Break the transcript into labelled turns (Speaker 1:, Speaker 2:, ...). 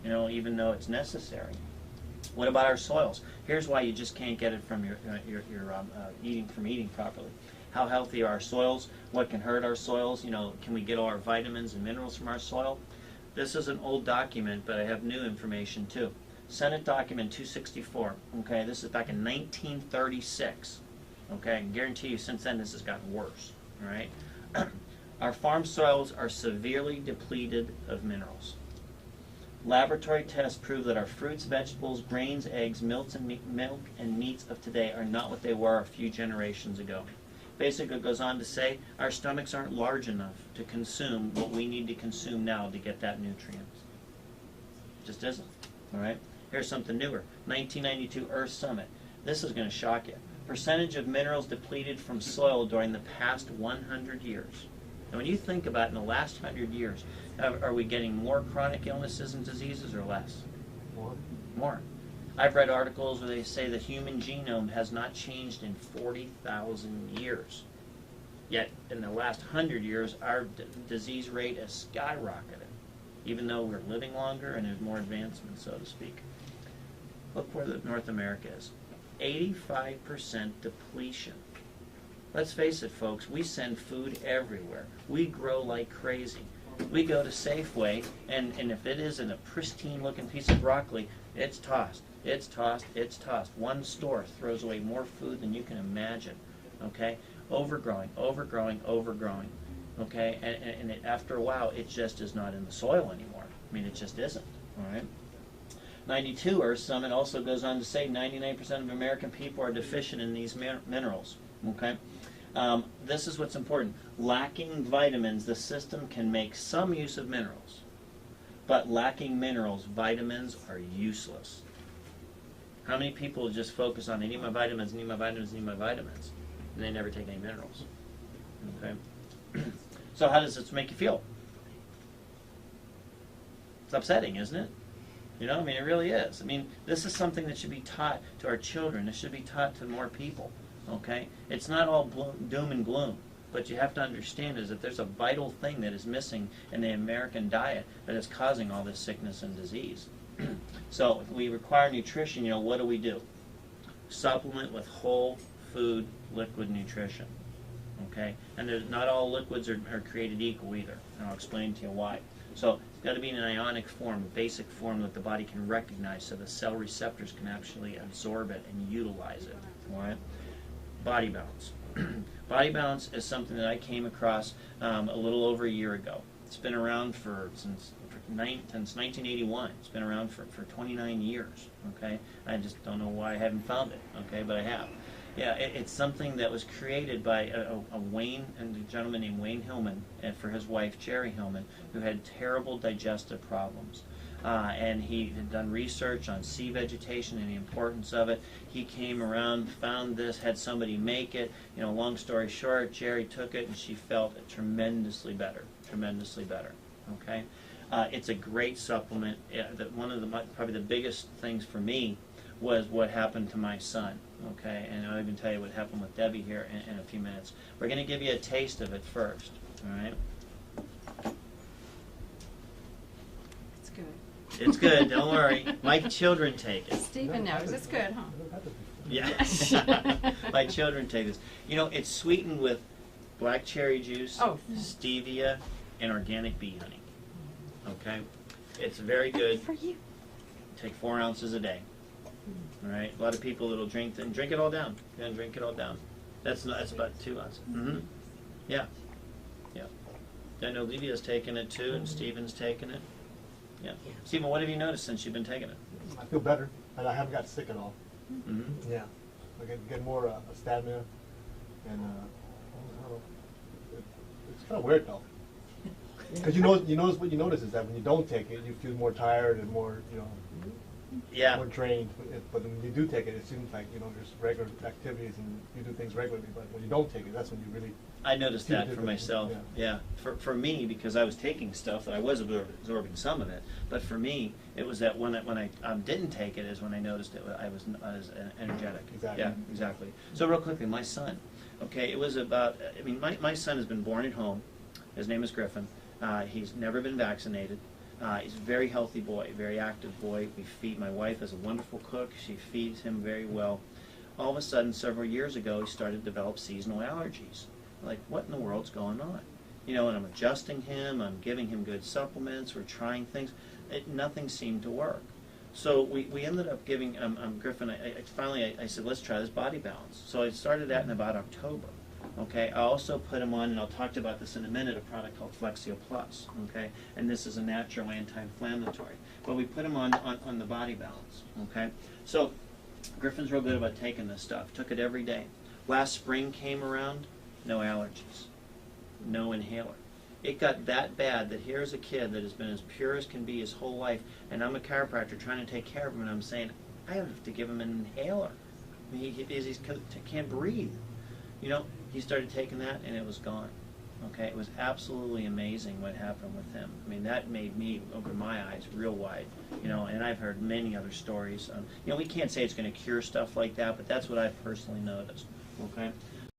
Speaker 1: you know, even though it's necessary. What about our soils? Here's why you just can't get it from your eating properly. How healthy are our soils? What can hurt our soils? You know, can we get all our vitamins and minerals from our soil? This is an old document, but I have new information too. Senate document 264. Okay, this is back in 1936. Okay, I can guarantee you since then this has gotten worse. All right, our farm soils are severely depleted of minerals. Laboratory tests prove that our fruits, vegetables, grains, eggs, milk and meats of today are not what they were a few generations ago. Basically, it goes on to say our stomachs aren't large enough to consume what we need to consume now to get that nutrient. Just isn't. All right. Here's something newer. 1992 Earth Summit. This is going to shock you. Percentage of minerals depleted from soil during the past 100 years. And when you think about it, in the last 100 years, are we getting more chronic illnesses and diseases or less? More. I've read articles where they say the human genome has not changed in 40,000 years. Yet, in the last 100 years, our disease rate has skyrocketed, even though we're living longer and there's more advancement, so to speak. Look where North America is. 85% depletion. Let's face it, folks, we send food everywhere. We grow like crazy. We go to Safeway, and if it isn't a pristine-looking piece of broccoli, it's tossed. It's tossed. It's tossed. One store throws away more food than you can imagine. Okay? Overgrowing, overgrowing, overgrowing. Okay? And after a while, it just is not in the soil anymore. I mean, it just isn't. All right? 92 Earth Summit also goes on to say 99% of American people are deficient in these minerals. Okay? This is what's important. Lacking vitamins, the system can make some use of minerals. But lacking minerals, vitamins are useless. How many people just focus on, I need my vitamins, need my vitamins, need my vitamins, and they never take any minerals? Okay. So how does this make you feel? It's upsetting, isn't it? You know, I mean, it really is. I mean, this is something that should be taught to our children. It should be taught to more people. Okay? It's not all doom and gloom. But you have to understand is that there's a vital thing that is missing in the American diet that is causing all this sickness and disease. So if we require nutrition, you know, what do? Supplement with whole food liquid nutrition. Okay? And not all liquids are created equal either. And I'll explain to you why. So it's got to be in an ionic form, a basic form that the body can recognize so the cell receptors can actually absorb it and utilize it. All right? Body balance. Body balance is something that I came across a little over a year ago. It's been around since 1981. It's been around for 29 years. Okay, I just don't know why I haven't found it. Okay, but I have. Yeah, it's something that was created by a gentleman named Wayne Hillman and for his wife Jerry Hillman, who had terrible digestive problems. And he had done research on sea vegetation and the importance of it. He came around, found this, had somebody make it. You know, long story short, Jerry took it and she felt tremendously better. Tremendously better. Okay, it's a great supplement. One of probably the biggest things for me was what happened to my son. Okay, and I'll even tell you what happened with Debbie here in a few minutes. We're going to give you a taste of it first. All right. It's good, don't worry. My children take it.
Speaker 2: Stephen knows. It's good, huh?
Speaker 1: Yeah. My children take this. You know, it's sweetened with black cherry juice, stevia, and organic bee honey. Okay? It's very good.
Speaker 2: For you.
Speaker 1: Take 4 ounces a day. All right? A lot of people that'll drink it all down. Yeah, drink it all down. That's about 2 ounces. Mm-hmm. Yeah. Yeah. I know Livia's taken it too, and Stephen's taken it. Yeah. Stephen, what have you noticed since you've been taking it?
Speaker 3: I feel better, and I haven't got sick at all.
Speaker 1: Mm-hmm.
Speaker 3: Yeah. I get more stamina, and I don't know. It's kind of weird though. Because what you notice is that when you don't take it, you feel more tired and more, more drained. But when you do take it, it seems like, there's regular activities and you do things regularly. But when you don't take it, that's when you really... I
Speaker 1: noticed that for myself. Yeah. For me, because I was taking stuff that I was absorbing some of it. But for me, it was that when I didn't take it is when I noticed I was energetic.
Speaker 3: Exactly.
Speaker 1: Yeah, exactly. So real quickly, my son. Okay, it was about... my son has been born at home. His name is Griffin. He's never been vaccinated. He's a very healthy boy, very active boy. My wife is a wonderful cook. She feeds him very well. All of a sudden, several years ago, he started to develop seasonal allergies. Like, what in the world's going on? And I'm adjusting him, I'm giving him good supplements, we're trying things. Nothing seemed to work. So we ended up giving Griffin, I said, let's try this body balance. So I started that in about October. Okay, I also put him on, and I'll talk about this in a minute, a product called Flexio-plus, okay? And this is a natural anti-inflammatory. But we put him on the body balance, okay? So Griffin's real good about taking this stuff. Took it every day. Last spring came around, no allergies, no inhaler. It got that bad that here's a kid that has been as pure as can be his whole life, and I'm a chiropractor trying to take care of him, and I'm saying, I have to give him an inhaler. I mean, he can't breathe. He started taking that, and it was gone. Okay, it was absolutely amazing what happened with him. I mean, that made me open my eyes real wide. And I've heard many other stories. We can't say it's going to cure stuff like that, but that's what I've personally noticed. Okay,